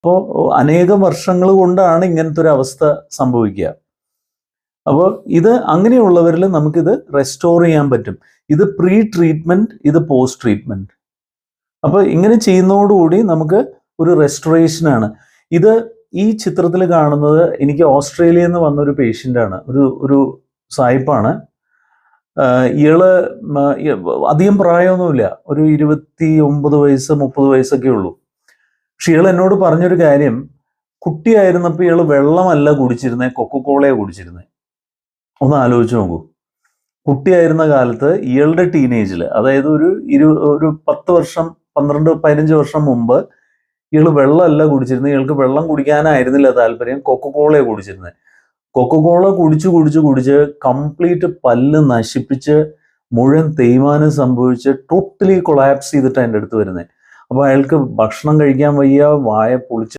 അപ്പോൾ അനേകം വർഷങ്ങൾ കൊണ്ടാണ് ഇങ്ങനത്തെ ഒരു അവസ്ഥ സംഭവിക്കുക. അപ്പോൾ ഇത് അങ്ങനെയുള്ളവരിൽ നമുക്കിത് റെസ്റ്റോർ ചെയ്യാൻ പറ്റും. ഇത് പ്രീ ട്രീറ്റ്മെന്റ്, ഇത് പോസ്റ്റ് ട്രീറ്റ്മെന്റ്. അപ്പോൾ ഇങ്ങനെ ചെയ്യുന്നതോടുകൂടി നമുക്ക് ഒരു റെസ്റ്റോറേഷനാണ്. ഇത് ഈ ചിത്രത്തിൽ കാണുന്നത് എനിക്ക് ഓസ്ട്രേലിയയിൽ നിന്ന് വന്നൊരു പേഷ്യൻ്റാണ്, ഒരു സായിപ്പാണ്. ഇയാള് അധികം പ്രായമൊന്നുമില്ല, ഒരു 29 വയസ്സ് 30 വയസ്സൊക്കെ ഉള്ളൂ. പക്ഷെ ഇയാൾ എന്നോട് പറഞ്ഞൊരു കാര്യം, കുട്ടിയായിരുന്നപ്പോൾ ഇയാൾ വെള്ളമല്ല കുടിച്ചിരുന്നത്, കൊക്കക്കോളയാണ് കുടിച്ചിരുന്നത്. ഒന്ന് ആലോചിച്ച് നോക്കൂ. കുട്ടിയായിരുന്ന കാലത്ത് ഇയാളുടെ ടീനേജിൽ, അതായത് ഒരു 10 വർഷം 12-15 വർഷം മുമ്പ് ഇയാൾ വെള്ളമല്ല കുടിച്ചിരുന്നത്. ഇയാൾക്ക് വെള്ളം കുടിക്കാനായിരുന്നില്ല താല്പര്യം, കൊക്കക്കോളയാണ് കുടിച്ചിരുന്നത്. കൊക്കക്കോള കുടിച്ച് കംപ്ലീറ്റ് പല്ല് നശിപ്പിച്ച് മുഴുവൻ തേയ്മാനം സംഭവിച്ച് ടോട്ടലി കൊളാപ്സ് ചെയ്തിട്ട് എൻ്റെ അടുത്ത് വരുന്നത്. അപ്പോൾ അയാൾക്ക് ഭക്ഷണം കഴിക്കാൻ വയ്യ, വായ പൊളിച്ച്